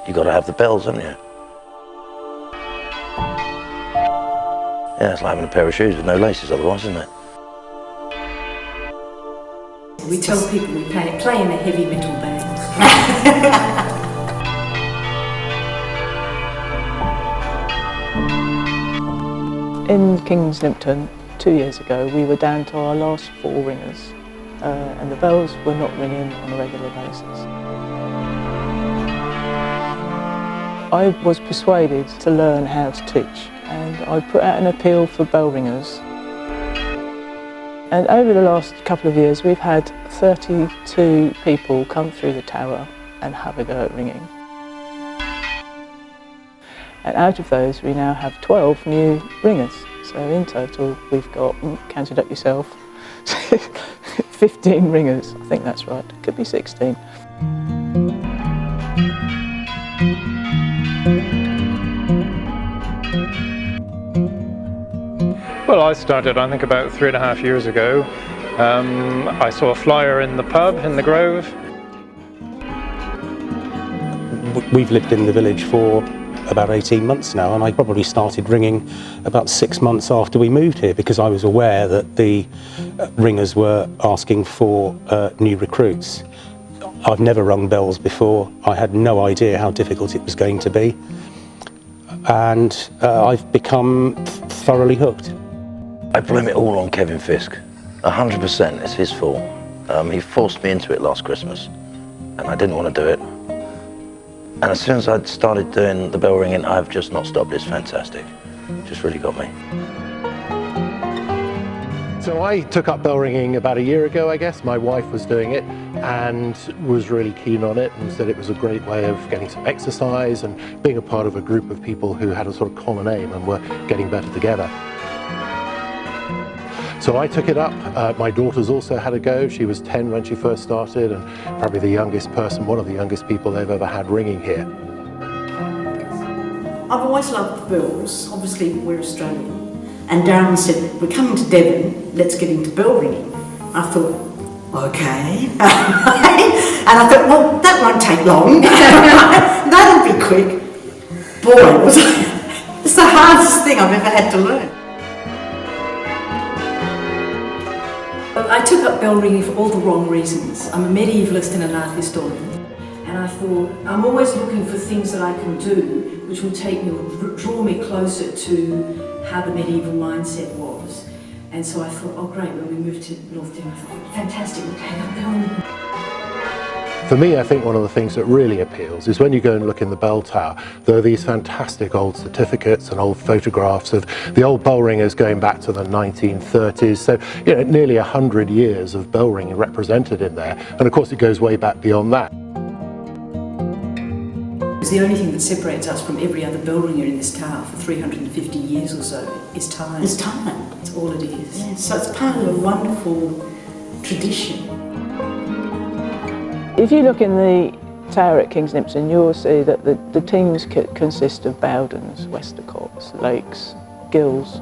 you've got to have the bells, haven't you? Yeah, it's like having a pair of shoes with no laces otherwise, isn't it? We tell people we play in a heavy metal band. In King's Lipton 2 years ago, we were down to our last 4 ringers, and the bells were not ringing on a regular basis. I was persuaded to learn how to teach, and I put out an appeal for bell ringers. And over the last couple of years, we've had 32 people come through the tower and have a go at ringing. And out of those, we now have 12 new ringers. So in total, we've got, count it up yourself, 15 ringers. I think that's right. Could be 16. Well, I started, I think, about 3.5 years ago. I saw a flyer in the pub in the Grove. We've lived in the village for about 18 months now, and I probably started ringing about 6 months after we moved here, because I was aware that the ringers were asking for new recruits. I've never rung bells before. I had no idea how difficult it was going to be, and I've become thoroughly hooked. I blame it all on Kevin Fisk. 100% it's his fault. He forced me into it last Christmas, and I didn't want to do it. And as soon as I'd started doing the bell ringing, I've just not stopped. It's fantastic. Just really got me. So I took up bell ringing about a year ago, I guess. My wife was doing it and was really keen on it and said it was a great way of getting some exercise and being a part of a group of people who had a sort of common aim and were getting better together. So I took it up. My daughter's also had a go. She was 10 when she first started, and probably the youngest person, one of the youngest people they've ever had ringing here. I've always loved the bells. Obviously, we're Australian. And Darren said, we're coming to Devon, let's get into bell ringing. I thought, okay. And I thought, well, that won't take long. That'll be quick. Boy, it's the hardest thing I've ever had to learn. I took up bell ringing for all the wrong reasons. I'm a medievalist and an art historian, and I thought I'm always looking for things that I can do which will take me, draw me closer to how the medieval mindset was. And so I thought, oh great, when we moved to North Devon, I thought, fantastic, we'll take up bell ringing. For me, I think one of the things that really appeals is when you go and look in the bell tower, there are these fantastic old certificates and old photographs of the old bell ringers going back to the 1930s. So, you know, nearly 100 years of bell ringing represented in there. And of course, it goes way back beyond that. It's the only thing that separates us from every other bell ringer in this tower for 350 years or so is time. It's time. That's all it is. Yes. So it's part of a wonderful tradition. If you look in the tower at King's Lipton, you'll see that the teams consist of Bowdens, Westercotts, Lakes, Gills.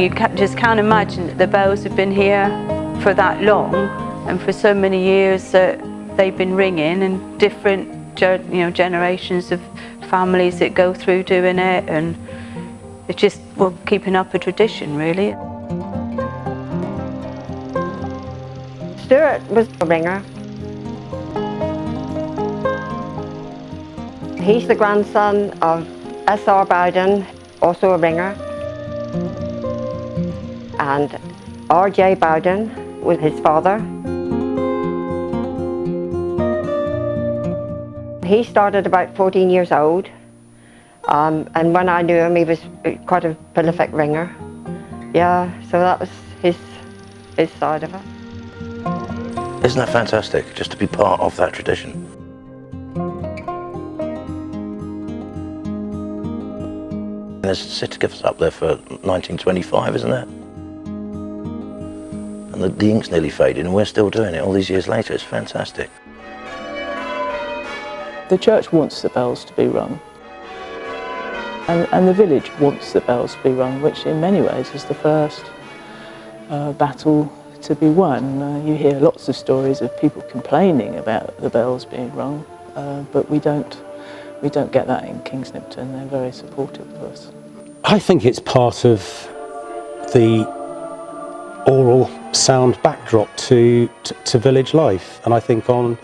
You just can't imagine that the bells have been here for that long and for so many years that they've been ringing, and different generations of families that go through doing it, and it's just keeping up a tradition really. Stuart was a ringer. He's the grandson of S.R. Bowden, also a ringer. And R.J. Bowden was his father. He started about 14 years old. And when I knew him, he was quite a prolific ringer. Yeah, so that was his side of it. Isn't that fantastic, just to be part of that tradition? There's certificates up there for 1925, isn't there? And the ink's nearly faded and we're still doing it all these years later. It's fantastic. The church wants the bells to be rung, and the village wants the bells to be rung, which in many ways is the first battle to be won. You hear lots of stories of people complaining about the bells being rung, but we don't get that in Kingsnipton. They're very supportive of us. I think it's part of the oral sound backdrop to village life, and I think on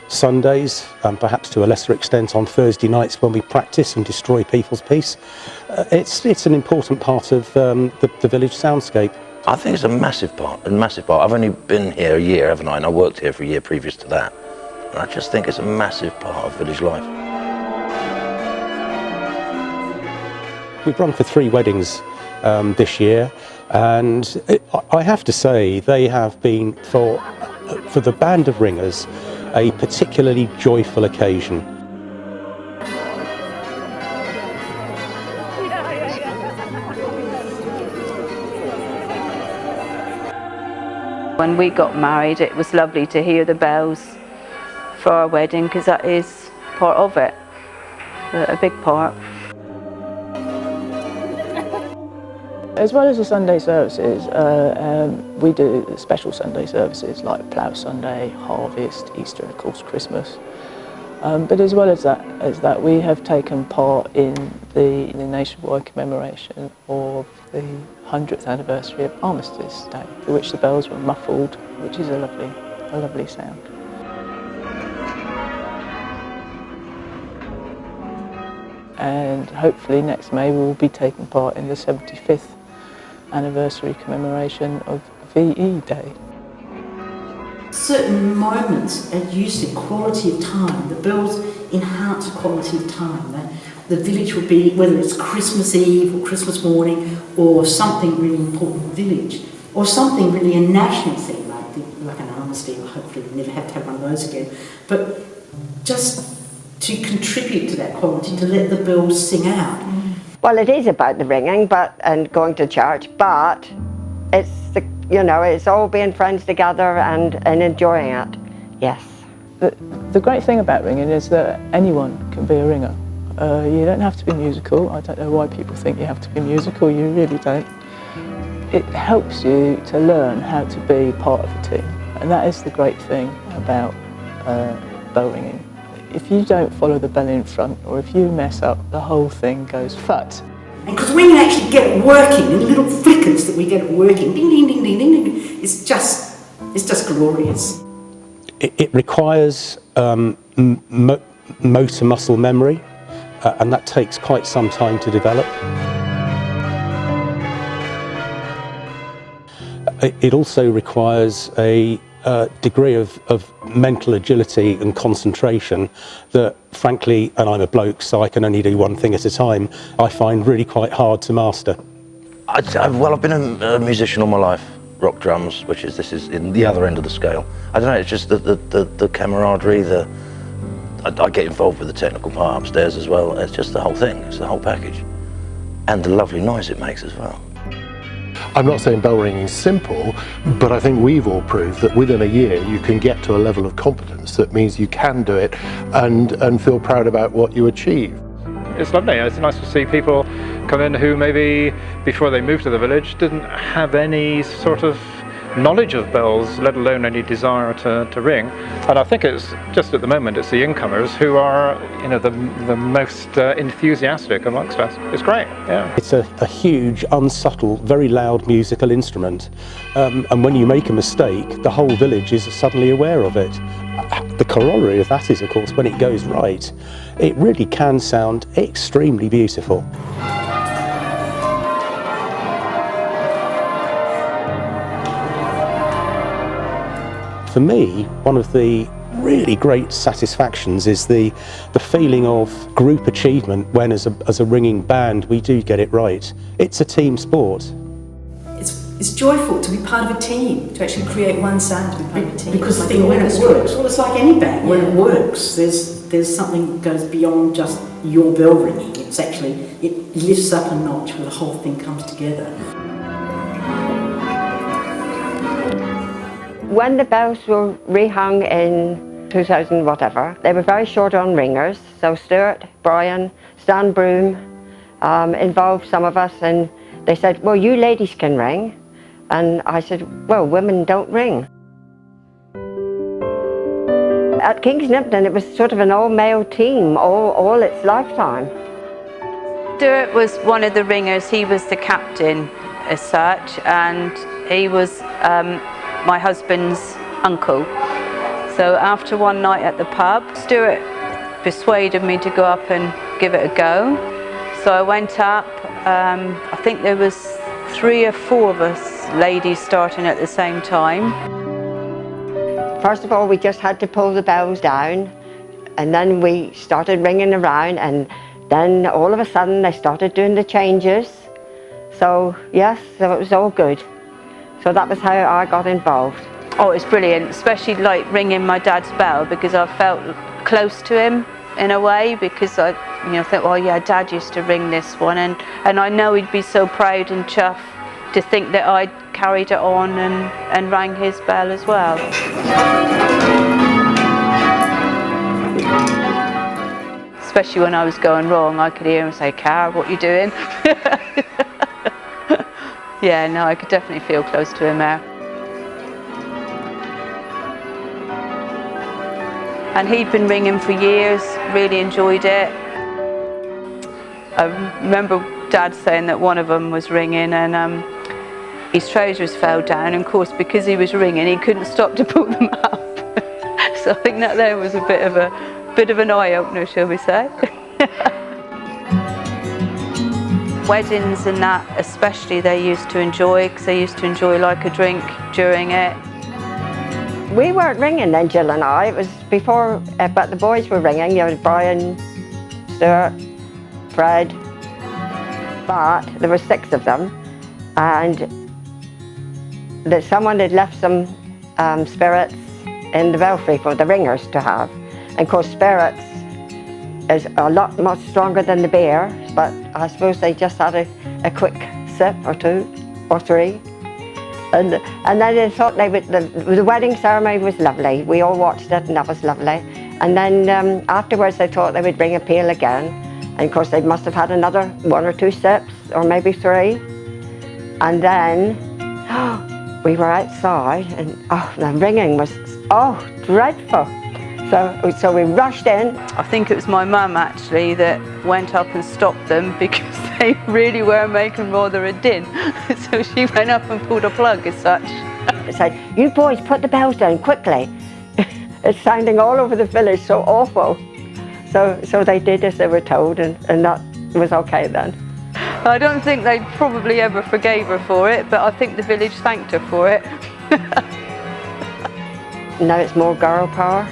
Sundays, and perhaps to a lesser extent on Thursday nights when we practice and destroy people's peace, it's an important part of the village soundscape. I think it's a massive part. I've only been here a year, haven't I? And I worked here for a year previous to that. And I just think it's a massive part of village life. We've run for 3 weddings this year, and I have to say they have been, for the band of ringers, a particularly joyful occasion. When we got married, it was lovely to hear the bells for our wedding, because that is part of it, a big part. As well as the Sunday services, we do special Sunday services like Plough Sunday, Harvest, Easter, and of course Christmas. But as well as that, we have taken part in the nationwide commemoration of the 100th anniversary of Armistice Day, for which the bells were muffled, which is a lovely sound. And hopefully next May we will be taking part in the 75th anniversary commemoration of VE Day. Certain moments are used in quality of time. The bells enhance quality of time. The village will be, whether it's Christmas Eve or Christmas morning or something really important in the village, or something really a national thing like an armistice, or hopefully we never have to have one of those again, but just to contribute to that quality, to let the bells sing out. Well, it is about the ringing and going to church, but it's it's all being friends together and enjoying it. Yes. The great thing about ringing is that anyone can be a ringer. You don't have to be musical. I don't know why people think you have to be musical. You really don't. It helps you to learn how to be part of a team, and that is the great thing about bell ringing. If you don't follow the bell in front, or if you mess up, the whole thing goes fut. And because when you actually get it working, in little flickers that we get it working, ding, ding, ding, ding, ding, ding, it's just glorious. It requires motor muscle memory, and that takes quite some time to develop. It also requires a degree of mental agility and concentration that, frankly, and I'm a bloke so I can only do one thing at a time, I find really quite hard to master. Well, I've been a musician all my life. Rock drums, this is in the other end of the scale. I don't know, it's just the camaraderie, I get involved with the technical part upstairs as well. It's just the whole thing, it's the whole package. And the lovely noise it makes as well. I'm not saying bell ringing is simple, but I think we've all proved that within a year you can get to a level of competence that means you can do it and feel proud about what you achieve. It's lovely. It's nice to see people come in who maybe before they moved to the village didn't have any sort of knowledge of bells, let alone any desire to ring. And I think it's just at the moment it's the incomers who are, the most enthusiastic amongst us. It's great, yeah. It's a huge, unsubtle, very loud musical instrument, and when you make a mistake, the whole village is suddenly aware of it. The corollary of that is, of course, when it goes right, it really can sound extremely beautiful. For me, one of the really great satisfactions is the feeling of group achievement when, as a ringing band, we do get it right. It's a team sport. It's joyful to be part of a team, to actually create one sound to be part of a team. Because the thing, when it works, well, it's like any band. When it works, there's something that goes beyond just your bell ringing. It's actually, it lifts up a notch where the whole thing comes together. When the bells were rehung in 2000 whatever, they were very short on ringers. So Stuart, Brian, Stan Broom involved some of us, and they said, well, you ladies can ring. And I said, well, women don't ring. At King's Nimpton, it was sort of an all-male team all its lifetime. Stuart was one of the ringers. He was the captain as such, and he was my husband's uncle. So after one night at the pub, Stuart persuaded me to go up and give it a go. So I went up. I think there was 3 or 4 of us ladies starting at the same time. First of all, we just had to pull the bells down, and then we started ringing around, and then all of a sudden they started doing the changes. So yes, so it was all good. So that was how I got involved. Oh, it's brilliant, especially like ringing my dad's bell, because I felt close to him in a way, because I thought, oh yeah, Dad used to ring this one, and I know he'd be so proud and chuffed to think that I'd carried it on and rang his bell as well. Especially when I was going wrong, I could hear him say, "Car, what are you doing?" Yeah, no, I could definitely feel close to him there. And he'd been ringing for years, really enjoyed it. I remember Dad saying that one of them was ringing, and his trousers fell down, and of course because he was ringing he couldn't stop to pull them up. So I think that there was a bit of an eye-opener, shall we say. Weddings and that especially they used to enjoy, because they used to enjoy like a drink during it. We weren't ringing then, Jill and I. It was before, but the boys were ringing. There was Brian, Stuart, Fred, but there were 6 of them, and that someone had left some spirits in the belfry for the ringers to have. And of course spirits is a lot much stronger than the beer, but I suppose they just had a quick sip or 2 or 3. And then they thought the wedding ceremony was lovely. We all watched it and that was lovely. And then afterwards they thought they would ring a peal again. And of course they must have had another 1 or 2 sips, or maybe 3. And then we were outside, and the ringing was dreadful. So we rushed in. I think it was my mum actually that went up and stopped them, because they really were making rather a din. So she went up and pulled a plug as such. It said, "You boys put the bells down quickly." It's sounding all over the village, so awful. So they did as they were told, and that was okay then. I don't think they probably ever forgave her for it, but I think the village thanked her for it. Now it's more girl power.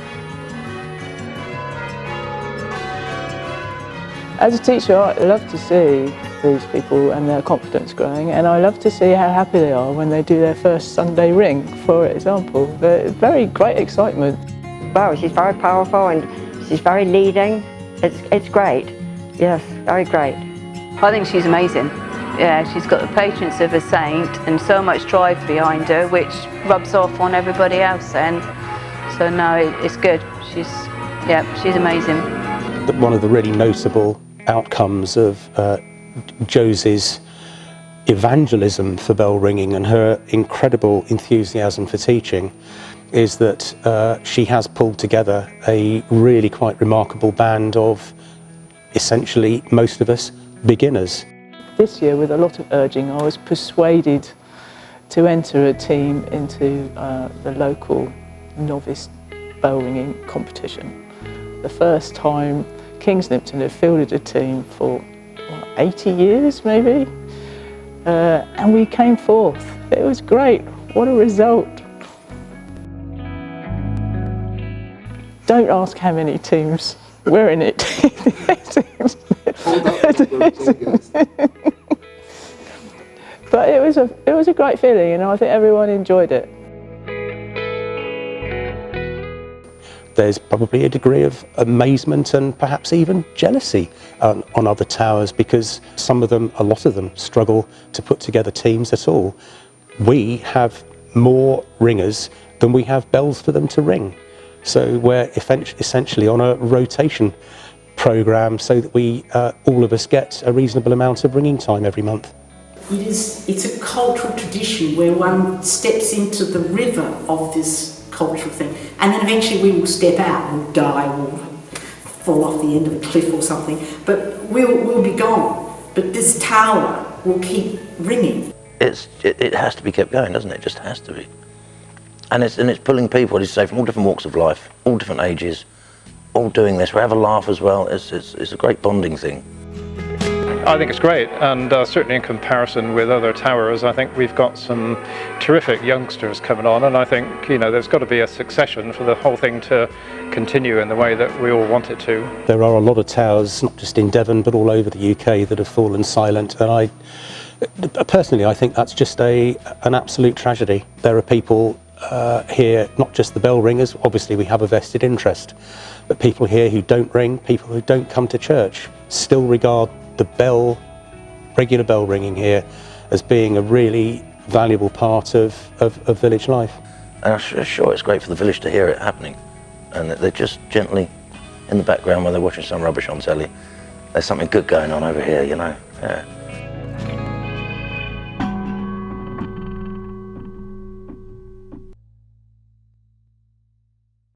As a teacher, I love to see these people and their confidence growing, and I love to see how happy they are when they do their first Sunday ring, for example. Very great excitement. Wow, she's very powerful and she's very leading. It's great. Yes, very great. I think she's amazing. Yeah, she's got the patience of a saint and so much drive behind her, which rubs off on everybody else. And so no, it's good. She's amazing. One of the really notable outcomes of Josie's evangelism for bell ringing and her incredible enthusiasm for teaching is that she has pulled together a really quite remarkable band of essentially most of us beginners. This year, with a lot of urging, I was persuaded to enter a team into the local novice bell ringing competition. The first time King's Nimpton had fielded a team for 80 years maybe, and we came 4th. It was great. What a result. Don't ask how many teams were in it. But it was a great feeling, and I think everyone enjoyed it. There's probably a degree of amazement and perhaps even jealousy on other towers, because some of them, a lot of them, struggle to put together teams at all. We have more ringers than we have bells for them to ring. So we're essentially on a rotation programme so that we, all of us, get a reasonable amount of ringing time every month. it's a cultural tradition where one steps into the river of this cultural thing, and then eventually we will step out, we'll die, we'll fall off the end of a cliff or something, but we'll be gone. But this tower will keep ringing. It has to be kept going, doesn't it? It just has to be. And it's pulling people, as you say, from all different walks of life, all different ages, all doing this. We have a laugh as well. It's a great bonding thing. I think it's great, and certainly in comparison with other towers, I think we've got some terrific youngsters coming on, and I think, you know, there's got to be a succession for the whole thing to continue in the way that we all want it to. There are a lot of towers, not just in Devon, but all over the UK, that have fallen silent, and personally, I think that's just an absolute tragedy. There are people here, not just the bell ringers, obviously we have a vested interest, but people here who don't ring, people who don't come to church, still regard the regular bell ringing here as being a really valuable part of village life. And I'm sure it's great for the village to hear it happening, and that they're just gently in the background when they're watching some rubbish on telly. There's something good going on over here, you know. Yeah.